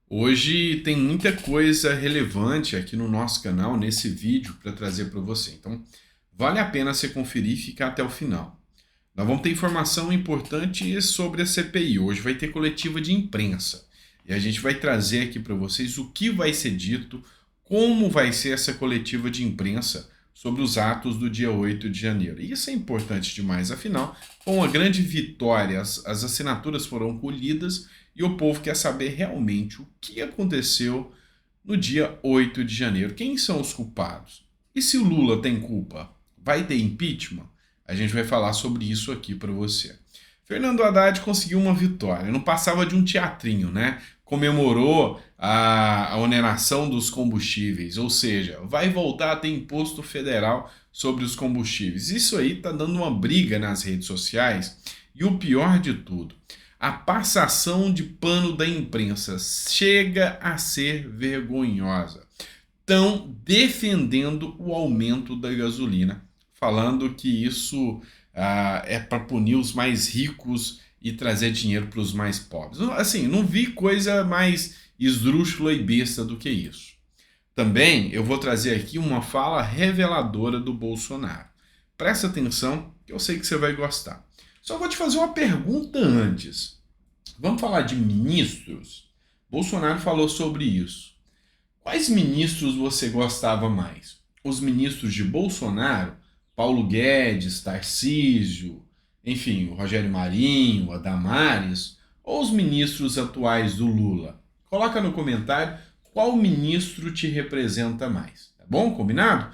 Hoje tem muita coisa relevante aqui no nosso canal, nesse vídeo, para trazer para você. Então, vale a pena você conferir e ficar até o final. Nós vamos ter informação importante sobre a CPI. Hoje vai ter coletiva de imprensa. E a gente vai trazer aqui para vocês o que vai ser dito, como vai ser essa coletiva de imprensa sobre os atos do dia 8 de janeiro. E isso é importante demais, afinal, com uma grande vitória, as assinaturas foram colhidas e o povo quer saber realmente o que aconteceu no dia 8 de janeiro. Quem são os culpados? E se o Lula tem culpa? Vai ter impeachment? A gente vai falar sobre isso aqui para você. Fernando Haddad conseguiu uma vitória, não passava de um teatrinho, né? Comemorou a oneração dos combustíveis, ou seja, vai voltar a ter imposto federal sobre os combustíveis. Isso aí tá dando uma briga nas redes sociais e o pior de tudo, a passação de pano da imprensa chega a ser vergonhosa. Estão defendendo o aumento da gasolina, falando que isso é para punir os mais ricos e trazer dinheiro para os mais pobres. Assim, não vi coisa mais esdrúxula e besta do que isso. Também eu vou trazer aqui uma fala reveladora do Bolsonaro. Presta atenção, que eu sei que você vai gostar. Só vou te fazer uma pergunta antes. Vamos falar de ministros? Bolsonaro falou sobre isso. Quais ministros você gostava mais? Os ministros de Bolsonaro, Paulo Guedes, Tarcísio, enfim, o Rogério Marinho, a Damares, ou os ministros atuais do Lula? Coloca no comentário qual ministro te representa mais, tá bom? Combinado?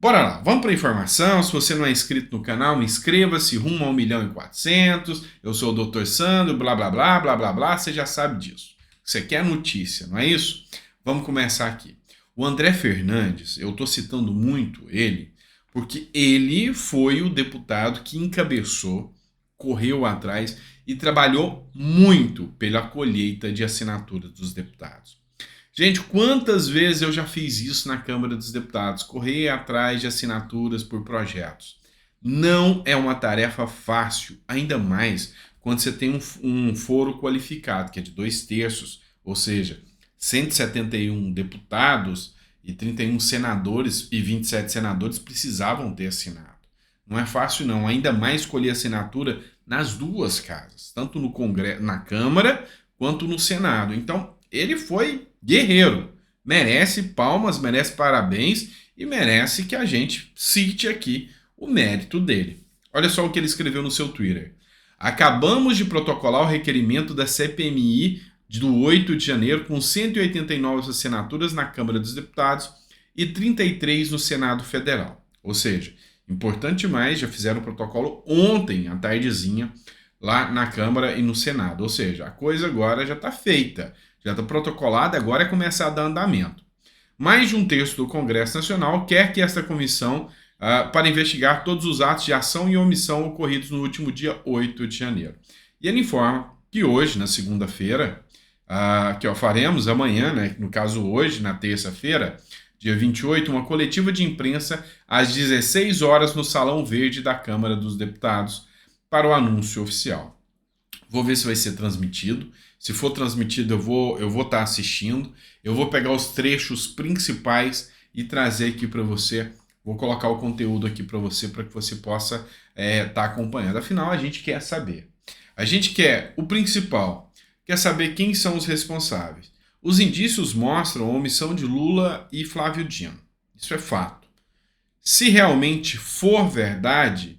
Bora lá, vamos para a informação. Se você não é inscrito no canal, inscreva-se, rumo a 1.400.000. Eu sou o Dr. Sandro, blá blá blá, blá blá blá, você já sabe disso. Você quer notícia, não é isso? Vamos começar aqui. O André Fernandes, eu estou citando muito ele, porque ele foi o deputado que encabeçou, correu atrás e trabalhou muito pela colheita de assinaturas dos deputados. Gente, quantas vezes eu já fiz isso na Câmara dos Deputados, correr atrás de assinaturas por projetos. Não é uma tarefa fácil, ainda mais quando você tem um foro qualificado, que é de 2/3, ou seja, 171 deputados e 31 senadores e 27 senadores precisavam ter assinado. Não é fácil não, ainda mais escolher assinatura nas duas casas, tanto no Congresso, na Câmara quanto no Senado. Então, ele foi guerreiro, merece palmas, merece parabéns e merece que a gente cite aqui o mérito dele. Olha só o que ele escreveu no seu Twitter. Acabamos de protocolar o requerimento da CPMI do 8 de janeiro com 189 assinaturas na Câmara dos Deputados e 33 no Senado Federal. Ou seja, importante mais, já fizeram o protocolo ontem, à tardezinha, lá na Câmara e no Senado. Ou seja, a coisa agora já está feita, já está protocolada, agora é começar a dar andamento. Mais de um terço do Congresso Nacional quer que esta comissão para investigar todos os atos de ação e omissão ocorridos no último dia 8 de janeiro. E ele informa que hoje, na segunda-feira, que faremos amanhã, né, no caso hoje, na terça-feira, dia 28, uma coletiva de imprensa às 16 horas no Salão Verde da Câmara dos Deputados para o anúncio oficial. Vou ver se vai ser transmitido. Se for transmitido, eu vou estar assistindo. Eu vou pegar os trechos principais e trazer aqui para você. Vou colocar o conteúdo aqui para que você possa estar acompanhando. Afinal, a gente quer saber. A gente quer o principal, quer saber quem são os responsáveis. Os indícios mostram a omissão de Lula e Flávio Dino. Isso é fato. Se realmente for verdade,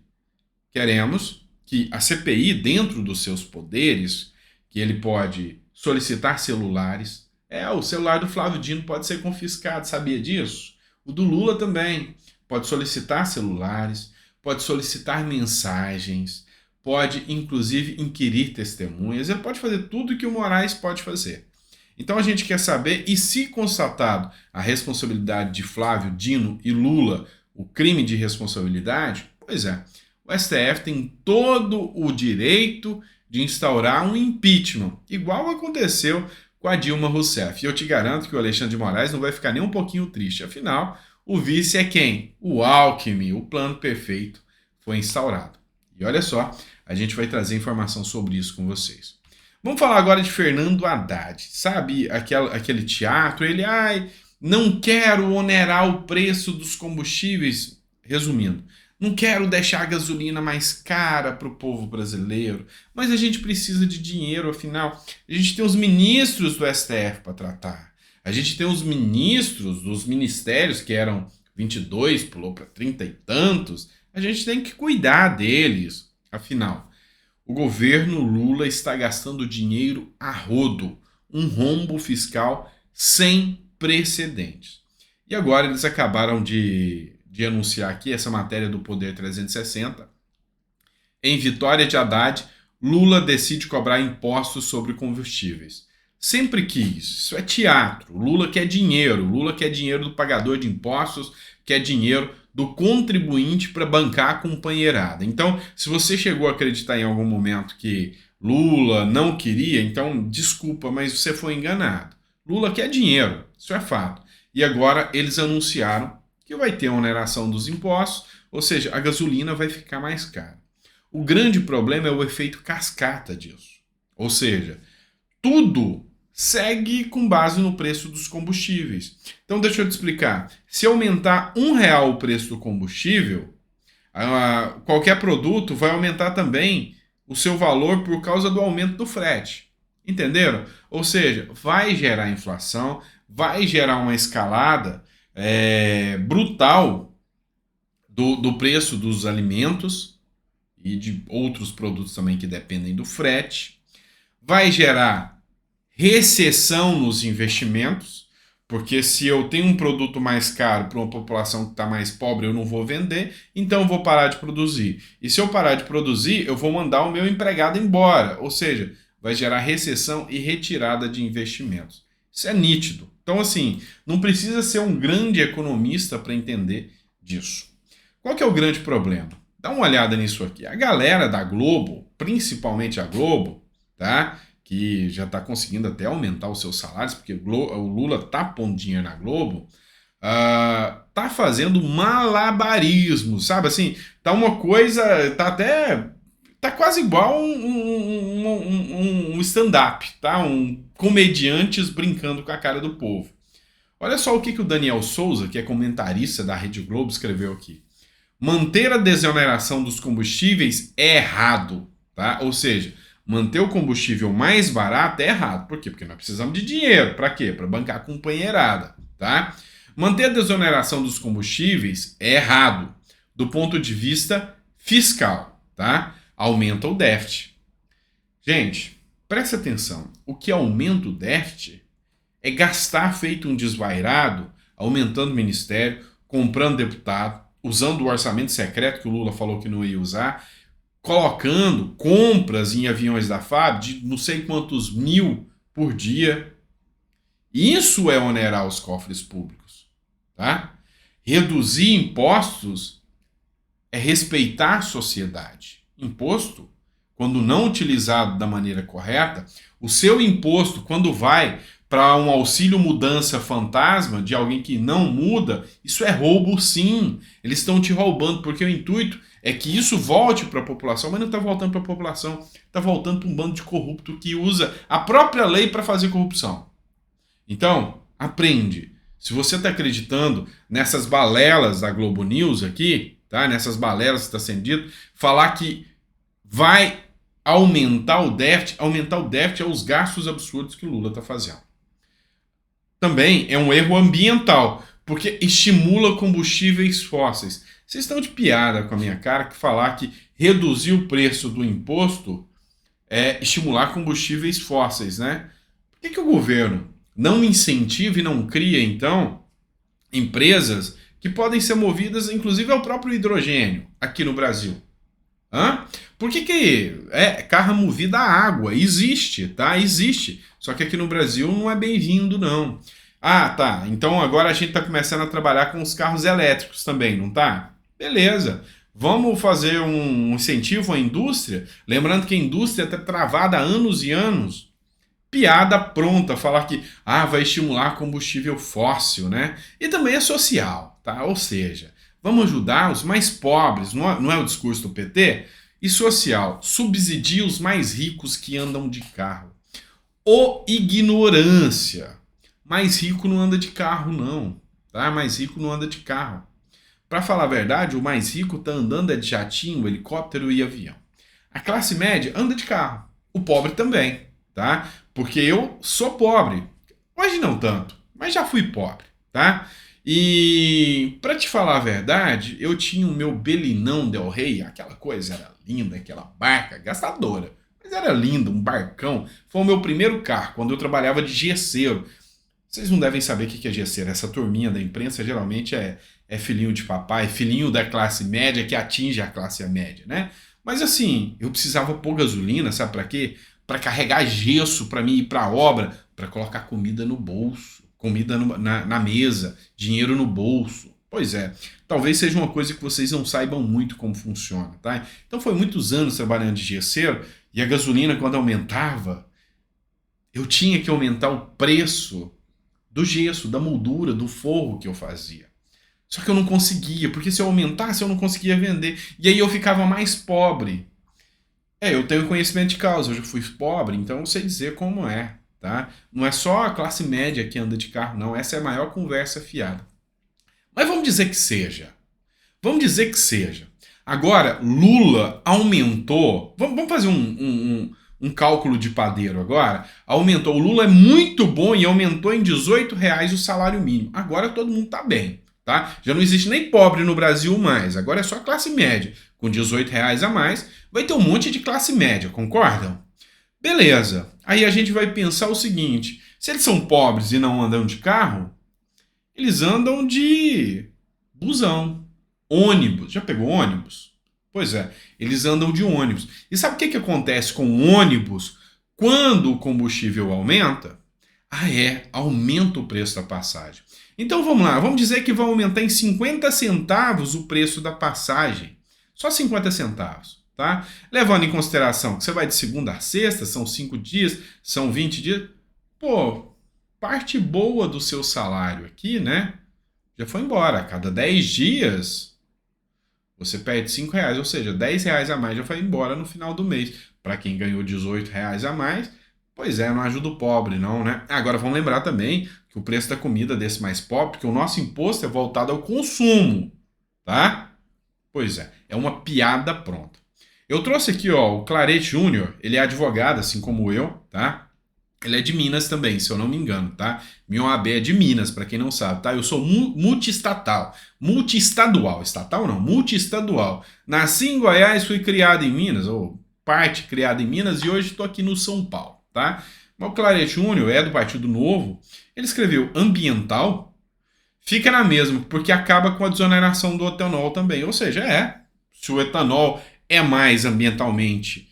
queremos que a CPI, dentro dos seus poderes, que ele pode solicitar celulares. O celular do Flávio Dino pode ser confiscado, sabia disso? O do Lula também. Pode solicitar celulares, pode solicitar mensagens, pode inclusive inquirir testemunhas, ele pode fazer tudo que o Moraes pode fazer. Então a gente quer saber, e se constatado a responsabilidade de Flávio, Dino e Lula, o crime de responsabilidade, pois é, o STF tem todo o direito de instaurar um impeachment, igual aconteceu com a Dilma Rousseff. E eu te garanto que o Alexandre de Moraes não vai ficar nem um pouquinho triste, afinal, o vice é quem? O Alckmin, o plano perfeito foi instaurado. E olha só, a gente vai trazer informação sobre isso com vocês. Vamos falar agora de Fernando Haddad. Sabe aquele teatro? Ele, não quero onerar o preço dos combustíveis. Resumindo, não quero deixar a gasolina mais cara para o povo brasileiro, mas a gente precisa de dinheiro, afinal. A gente tem os ministros do STF para tratar. A gente tem os ministros dos ministérios, que eram 22, pulou para 30 e tantos. A gente tem que cuidar deles, afinal. O governo Lula está gastando dinheiro a rodo, um rombo fiscal sem precedentes. E agora eles acabaram de anunciar aqui essa matéria do Poder 360. Em vitória de Haddad, Lula decide cobrar impostos sobre combustíveis. Sempre quis, isso é teatro. Lula quer dinheiro do pagador de impostos, quer dinheiro do contribuinte para bancar a companheirada. Então, se você chegou a acreditar em algum momento que Lula não queria, então desculpa, mas você foi enganado. Lula quer dinheiro, isso é fato. E agora eles anunciaram que vai ter a oneração dos impostos, ou seja, a gasolina vai ficar mais cara. O grande problema é o efeito cascata disso. Ou seja, tudo segue com base no preço dos combustíveis. Então deixa eu te explicar. Se aumentar R$1 o preço do combustível, qualquer produto vai aumentar também o seu valor por causa do aumento do frete. Entenderam? Ou seja, vai gerar inflação, vai gerar uma escalada brutal do preço dos alimentos e de outros produtos também que dependem do frete. Vai gerar recessão nos investimentos, porque se eu tenho um produto mais caro para uma população que está mais pobre, eu não vou vender, então eu vou parar de produzir. E se eu parar de produzir, eu vou mandar o meu empregado embora, ou seja, vai gerar recessão e retirada de investimentos. Isso é nítido. Então, assim, não precisa ser um grande economista para entender disso. Qual que é o grande problema? Dá uma olhada nisso aqui. A galera da Globo, principalmente a Globo, tá? Que já está conseguindo até aumentar os seus salários, porque o Lula está pondo dinheiro na Globo, tá fazendo malabarismo, sabe? Assim, tá uma coisa, tá quase igual um stand-up, tá? Comediantes brincando com a cara do povo. Olha só o que o Daniel Souza, que é comentarista da Rede Globo, escreveu aqui. Manter a desoneração dos combustíveis é errado, tá? Ou seja, manter o combustível mais barato é errado. Por quê? Porque nós precisamos de dinheiro. Para quê? Para bancar a companheirada, tá? Manter a desoneração dos combustíveis é errado do ponto de vista fiscal, tá? Aumenta o déficit. Gente, presta atenção. O que aumenta o déficit é gastar feito um desvairado, aumentando o ministério, comprando deputado, usando o orçamento secreto que o Lula falou que não ia usar, colocando compras em aviões da FAB de não sei quantos mil por dia. Isso é onerar os cofres públicos, tá? Reduzir impostos é respeitar a sociedade. Imposto, quando não utilizado da maneira correta, o seu imposto, quando vai para um auxílio mudança fantasma de alguém que não muda, isso é roubo sim. Eles estão te roubando, porque o intuito é que isso volte para a população, mas não está voltando para a população, está voltando para um bando de corrupto que usa a própria lei para fazer corrupção. Então, aprende. Se você está acreditando nessas balelas da Globo News aqui, tá? Nessas balelas que está sendo dito, falar que vai aumentar o déficit é os gastos absurdos que o Lula está fazendo. Também é um erro ambiental, porque estimula combustíveis fósseis. Vocês estão de piada com a minha cara que falar que reduzir o preço do imposto é estimular combustíveis fósseis, né? Por que o governo não incentiva e não cria, então, empresas que podem ser movidas, inclusive, ao próprio hidrogênio aqui no Brasil? Por que carro movido a água? Existe, tá? Existe. Só que aqui no Brasil não é bem-vindo, não. Tá. Então agora a gente está começando a trabalhar com os carros elétricos também, não tá? Beleza. Vamos fazer um incentivo à indústria? Lembrando que a indústria está travada há anos e anos. Piada pronta, falar que vai estimular combustível fóssil, né? E também é social, tá? Ou seja, vamos ajudar os mais pobres, não é o discurso do PT? E social, subsidia os mais ricos que andam de carro. ou ignorância. Mais rico não anda de carro, não. Tá? Mais rico não anda de carro. Para falar a verdade, o mais rico tá andando de jatinho, helicóptero e avião. A classe média anda de carro. O pobre também, tá? Porque eu sou pobre. Hoje não tanto, mas já fui pobre, tá? E para te falar a verdade, eu tinha o meu Belinão Del Rey, aquela coisa era linda, aquela barca gastadora, mas era lindo, um barcão. Foi o meu primeiro carro, quando eu trabalhava de gesseiro. Vocês não devem saber o que é gesseiro. Essa turminha da imprensa geralmente é filhinho de papai, filhinho da classe média que atinge a classe média, né? Mas assim, eu precisava pôr gasolina, sabe para quê? Para carregar gesso, para mim ir para a obra, para colocar comida no bolso, comida na mesa, dinheiro no bolso. Pois é, talvez seja uma coisa que vocês não saibam muito como funciona, tá? Então foi muitos anos trabalhando de gesseiro e a gasolina quando aumentava, eu tinha que aumentar o preço do gesso, da moldura, do forro que eu fazia. Só que eu não conseguia, porque se eu aumentasse eu não conseguia vender. E aí eu ficava mais pobre. Eu tenho conhecimento de causa, eu já fui pobre, então eu sei dizer como é, tá? Não é só a classe média que anda de carro, não. Essa é a maior conversa fiada. Mas vamos dizer que seja. Vamos dizer que seja. Agora, Lula aumentou. Vamos fazer um cálculo de padeiro agora. Aumentou. O Lula é muito bom e aumentou em R$18 o salário mínimo. Agora todo mundo tá bem, tá? Já não existe nem pobre no Brasil mais. Agora é só classe média. Com R$18 a mais, vai ter um monte de classe média, concordam? Beleza. Aí a gente vai pensar o seguinte: se eles são pobres e não andam de carro, eles andam de busão, ônibus. Já pegou ônibus? Pois é, eles andam de ônibus. E sabe o que acontece com o ônibus quando o combustível aumenta? Aumenta o preço da passagem. Então vamos lá, vamos dizer que vai aumentar em 50 centavos o preço da passagem. Só 50 centavos, tá? Levando em consideração que você vai de segunda a sexta, são 5 dias, são 20 dias. Pô, parte boa do seu salário aqui, né? Já foi embora. A cada 10 dias, você perde R$5, ou seja, R$10 a mais já foi embora no final do mês. Para quem ganhou R$18 a mais, pois é, não ajuda o pobre não, né? Agora vamos lembrar também que o preço da comida desse mais pobre, porque o nosso imposto é voltado ao consumo, tá? Pois é uma piada pronta. Eu trouxe aqui, ó, o Clarete Júnior, ele é advogado, assim como eu, tá? Ele é de Minas também, se eu não me engano, tá? Minha OAB é de Minas, para quem não sabe, tá? Eu sou multiestadual, estatal não, multiestadual. Nasci em Goiás, fui criado em Minas, ou parte criada em Minas, e hoje estou aqui no São Paulo, tá? Mas o Clarete Júnior é do Partido Novo, ele escreveu ambiental, fica na mesma, porque acaba com a desoneração do etanol também. Ou seja, se o etanol é mais ambientalmente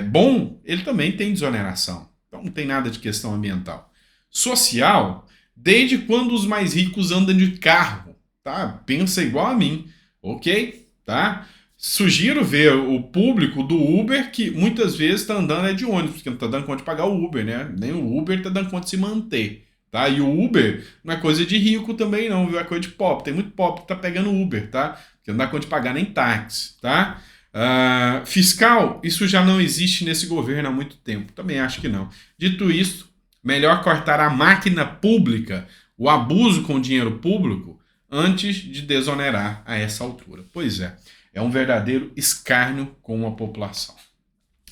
bom, ele também tem desoneração. Então não tem nada de questão ambiental. Social, desde quando os mais ricos andam de carro, tá? Pensa igual a mim, ok? Tá? Sugiro ver o público do Uber, que muitas vezes está andando de ônibus, porque não está dando conta de pagar o Uber, né? Nem o Uber está dando conta de se manter. Tá? E o Uber não é coisa de rico também não, viu? É coisa de pobre. Tem muito pobre que tá pegando Uber, tá? Que não dá conta de pagar nem táxi, tá? Fiscal, isso já não existe nesse governo há muito tempo. Também acho que não. Dito isso, melhor cortar a máquina pública, o abuso com o dinheiro público, antes de desonerar a essa altura. Pois é um verdadeiro escárnio com a população.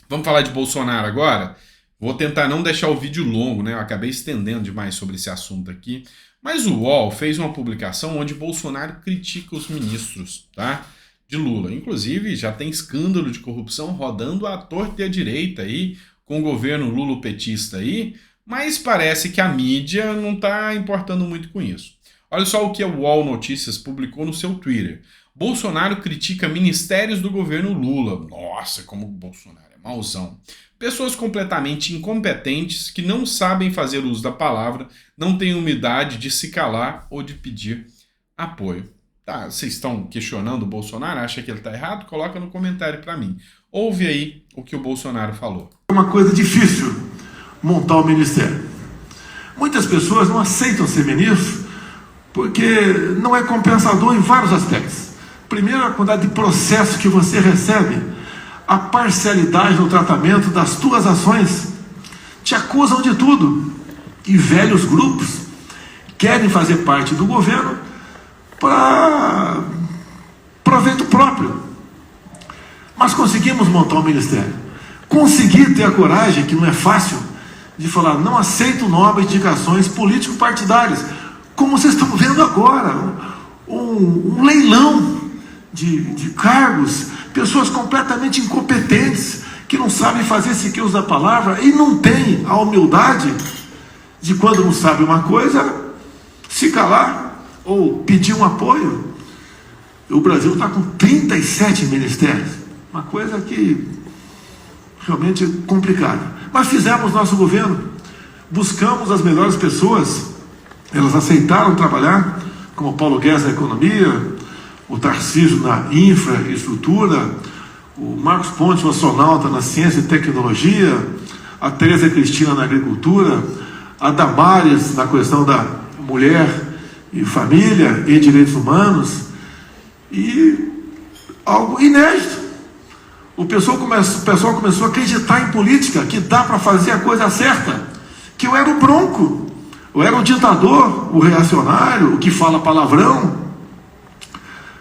Vamos falar de Bolsonaro agora? Vou tentar não deixar o vídeo longo, né? Eu acabei estendendo demais sobre esse assunto aqui. Mas o UOL fez uma publicação onde Bolsonaro critica os ministros, tá? De Lula. Inclusive, já tem escândalo de corrupção rodando à torta e à direita aí, com o governo lulopetista aí, mas parece que a mídia não está importando muito com isso. Olha só o que a UOL Notícias publicou no seu Twitter. Bolsonaro critica ministérios do governo Lula. Nossa, como o Bolsonaro é mauzão. Pessoas completamente incompetentes que não sabem fazer uso da palavra, não têm humildade de se calar ou de pedir apoio. Tá, vocês estão questionando o Bolsonaro? Acha que ele está errado? Coloca no comentário para mim. Ouve aí o que o Bolsonaro falou. É uma coisa difícil montar o ministério. Muitas pessoas não aceitam ser ministro porque não é compensador em vários aspectos. Primeiro, a quantidade de processo que você recebe, a parcialidade no tratamento das tuas ações te acusam de tudo. E velhos grupos querem fazer parte do governo para proveito próprio. Mas conseguimos montar um ministério. Consegui ter a coragem, que não é fácil, de falar, não aceito novas indicações político-partidárias. Como vocês estão vendo agora, um leilão de cargos, pessoas completamente incompetentes, que não sabem fazer sequer usar a palavra e não têm a humildade de, quando não sabe uma coisa, se calar ou pedir um apoio. O Brasil está com 37 ministérios, uma coisa que realmente é complicada. Mas fizemos nosso governo, buscamos as melhores pessoas, elas aceitaram trabalhar, como o Paulo Guedes na economia, o Tarcísio na infraestrutura, o Marcos Pontes, o astronauta na ciência e tecnologia, a Tereza Cristina na agricultura, a Damares na questão da mulher e família e direitos humanos, e algo inédito. O pessoal começou a acreditar em política, que dá para fazer a coisa certa, que eu era o bronco, eu era o ditador, o reacionário, o que fala palavrão,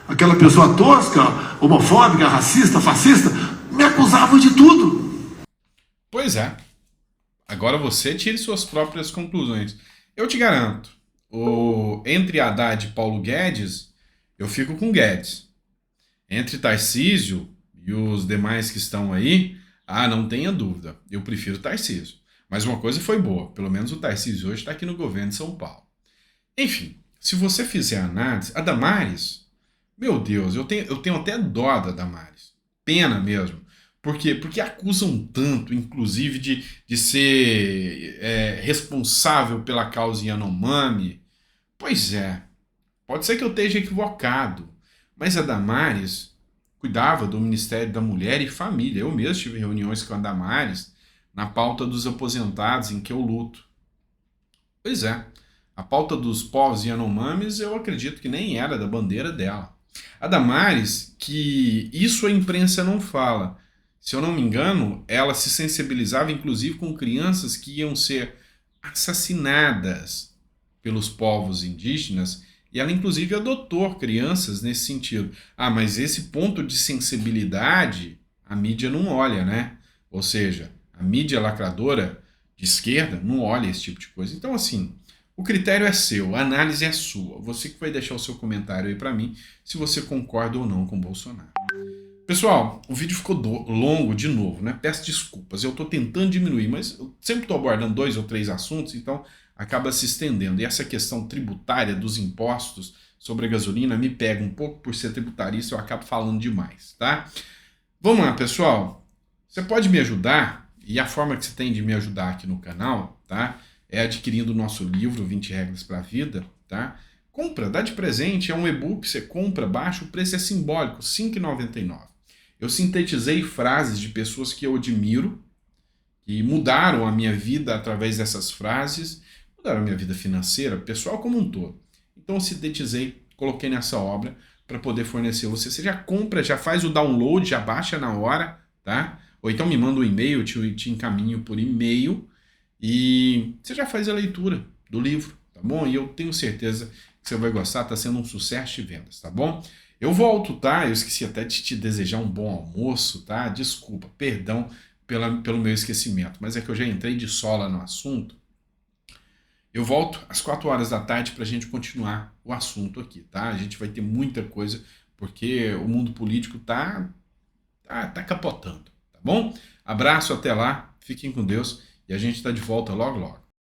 aquela pessoa tosca, homofóbica, racista, fascista, me acusavam de tudo. Pois é. Agora você tire suas próprias conclusões. Eu te garanto, entre Haddad e Paulo Guedes, eu fico com Guedes. Entre Tarcísio e os demais que estão aí, não tenha dúvida, eu prefiro Tarcísio. Mas uma coisa foi boa, pelo menos o Tarcísio hoje está aqui no governo de São Paulo. Enfim, se você fizer análise, a Damares, meu Deus, eu tenho até dó da Damares. Pena mesmo. Por quê? Porque acusam tanto, inclusive, de ser responsável pela causa Yanomami. Pois é, pode ser que eu esteja equivocado, mas a Damares cuidava do Ministério da Mulher e Família. Eu mesmo tive reuniões com a Damares na pauta dos aposentados, em que eu luto. Pois é, a pauta dos povos Yanomamis eu acredito que nem era da bandeira dela. A Damares, que isso a imprensa não fala. Se eu não me engano, ela se sensibilizava inclusive com crianças que iam ser assassinadas pelos povos indígenas, e ela inclusive adotou crianças nesse sentido. Mas esse ponto de sensibilidade a mídia não olha, né? Ou seja, a mídia lacradora de esquerda não olha esse tipo de coisa. Então, assim, o critério é seu, a análise é sua. Você que vai deixar o seu comentário aí para mim, se você concorda ou não com o Bolsonaro. Pessoal, o vídeo ficou longo de novo, né? Peço desculpas, eu estou tentando diminuir, mas eu sempre estou abordando 2 ou 3 assuntos, então acaba se estendendo. E essa questão tributária dos impostos sobre a gasolina me pega um pouco por ser tributarista, eu acabo falando demais, tá? Vamos lá, pessoal. Você pode me ajudar, e a forma que você tem de me ajudar aqui no canal, tá? É adquirindo o nosso livro, 20 Regras para a Vida, tá? Compra, dá de presente, é um e-book, você compra, baixa, o preço é simbólico, R$ 5,99. Eu sintetizei frases de pessoas que eu admiro, que mudaram a minha vida através dessas frases, mudaram a minha vida financeira, pessoal como um todo. Então eu sintetizei, coloquei nessa obra para poder fornecer você. Você já compra, já faz o download, já baixa na hora, tá? Ou então me manda um e-mail, eu te encaminho por e-mail e você já faz a leitura do livro, tá bom? E eu tenho certeza que você vai gostar, tá sendo um sucesso de vendas, tá bom? Eu volto, tá? Eu esqueci até de te desejar um bom almoço, tá? Desculpa, perdão pelo meu esquecimento, mas é que eu já entrei de sola no assunto. Eu volto às 4 horas da tarde para a gente continuar o assunto aqui, tá? A gente vai ter muita coisa, porque o mundo político tá capotando, tá bom? Abraço, até lá, fiquem com Deus e a gente tá de volta logo, logo.